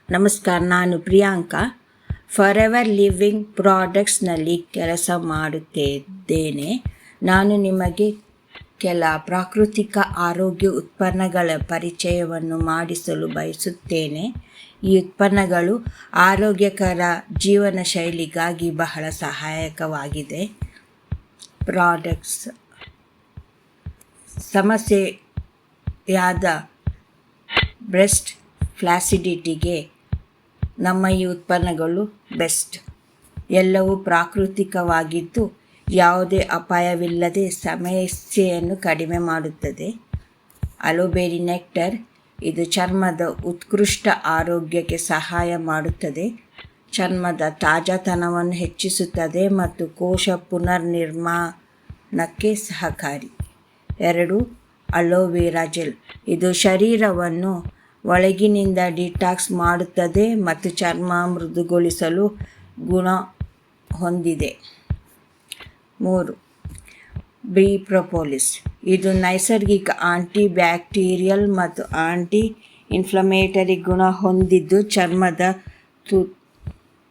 ನಮಸ್ಕಾರ, ನಾನು Priyanka. Forever living ಪ್ರಾಡಕ್ಟ್ಸ್ನಲ್ಲಿ ಕೆಲಸ ಮಾಡುತ್ತಿದ್ದೇನೆ. ನಾನು ನಿಮಗೆ ಕೆಲ ಪ್ರಾಕೃತಿಕ ಆರೋಗ್ಯ ಉತ್ಪನ್ನಗಳ ಪರಿಚಯವನ್ನು ಮಾಡಿಸಲು ಬಯಸುತ್ತೇನೆ. ಈ ಉತ್ಪನ್ನಗಳು ಆರೋಗ್ಯಕರ ಜೀವನ ಶೈಲಿಗಾಗಿ ಬಹಳ ಸಹಾಯಕವಾಗಿದೆ. ಪ್ರಾಡಕ್ಟ್ಸ್ ಸಮಸ್ಯೆಯಾದ ಬ್ರೆಸ್ಟ್ ಫ್ಲಾಸಿಡಿಟಿಗೆ ನಮ್ಮ ಈ ಉತ್ಪನ್ನಗಳು ಬೆಸ್ಟ್. ಎಲ್ಲವೂ ಪ್ರಾಕೃತಿಕವಾಗಿದ್ದು ಯಾವುದೇ ಅಪಾಯವಿಲ್ಲದೆ ಸಮಸ್ಯೆಯನ್ನು ಕಡಿಮೆ ಮಾಡುತ್ತದೆ. ಅಲೋಬೆರಿ ನೆಕ್ಟರ್, ಇದು ಚರ್ಮದ ಉತ್ಕೃಷ್ಟ ಆರೋಗ್ಯಕ್ಕೆ ಸಹಾಯ ಮಾಡುತ್ತದೆ. ಚರ್ಮದ ತಾಜಾತನವನ್ನು ಹೆಚ್ಚಿಸುತ್ತದೆ ಮತ್ತು ಕೋಶ ಪುನರ್ನಿರ್ಮಾಣಕ್ಕೆ ಸಹಕಾರಿ. 2. ಅಲೋವೆರಾ ಜೆಲ್, ಇದು ಶರೀರವನ್ನು ಒಳಗಿನಿಂದ ಡಿಟಾಕ್ಸ್ ಮಾಡುತ್ತದೆ ಮತ್ತು ಚರ್ಮ ಮೃದುಗೊಳಿಸಲು ಗುಣ ಹೊಂದಿದೆ. 3. ಬಿ ಪ್ರೊಪೋಲಿಸ್, ಇದು ನೈಸರ್ಗಿಕ ಆಂಟಿ ಬ್ಯಾಕ್ಟೀರಿಯಲ್ ಮತ್ತು ಆಂಟಿ ಇನ್ಫ್ಲಮೇಟರಿ ಗುಣ ಹೊಂದಿದ್ದು ಚರ್ಮದ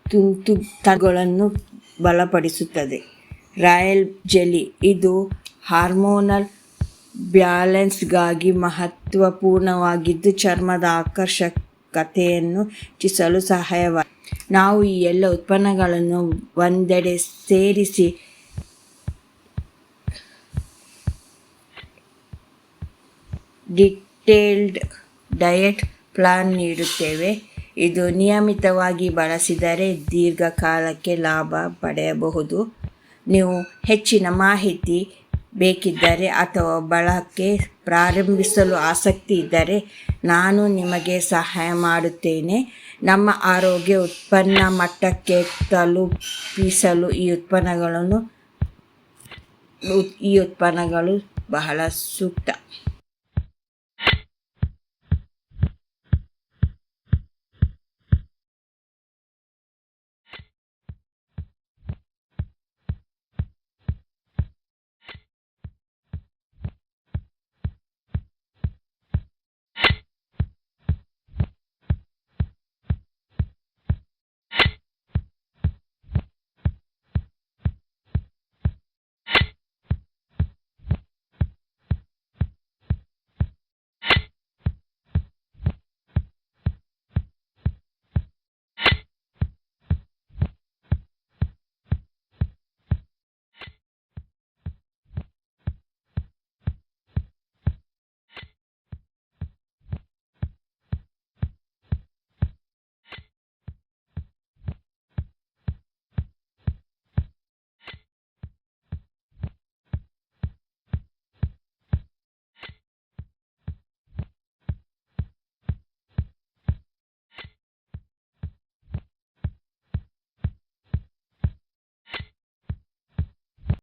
ತಂತುಗಳನ್ನು ಬಲಪಡಿಸುತ್ತದೆ. ರಾಯಲ್ ಜೆಲಿ, ಇದು ಹಾರ್ಮೋನಲ್ ಬ್ಯಾಲೆನ್ಸ್ಗಾಗಿ ಮಹತ್ವಪೂರ್ಣವಾಗಿದ್ದು ಚರ್ಮದ ಆಕರ್ಷಕತೆಯನ್ನು ಹೆಚ್ಚಿಸಲು ಸಹಾಯವಾಗಿದೆ. ನಾವು ಈ ಎಲ್ಲ ಉತ್ಪನ್ನಗಳನ್ನು ಒಂದೆಡೆ ಸೇರಿಸಿ ಡಿಟೇಲ್ಡ್ ಡಯಟ್ ಪ್ಲಾನ್ ನೀಡುತ್ತೇವೆ. ಇದು ನಿಯಮಿತವಾಗಿ ಬಳಸಿದರೆ ದೀರ್ಘಕಾಲಕ್ಕೆ ಲಾಭ ಪಡೆಯಬಹುದು. ನೀವು ಹೆಚ್ಚಿನ ಮಾಹಿತಿ ಬೇಕಿದ್ದರೆ ಅಥವಾ ಬಳಕೆ ಪ್ರಾರಂಭಿಸಲು ಆಸಕ್ತಿ ಇದ್ದರೆ ನಾನು ನಿಮಗೆ ಸಹಾಯ ಮಾಡುತ್ತೇನೆ. ನಮ್ಮ ಆರೋಗ್ಯ ಉತ್ಪನ್ನ ಮಟ್ಟಕ್ಕೆ ತಲುಪಿಸಲು ಈ ಉತ್ಪನ್ನಗಳು ಬಹಳ ಸೂಕ್ತ.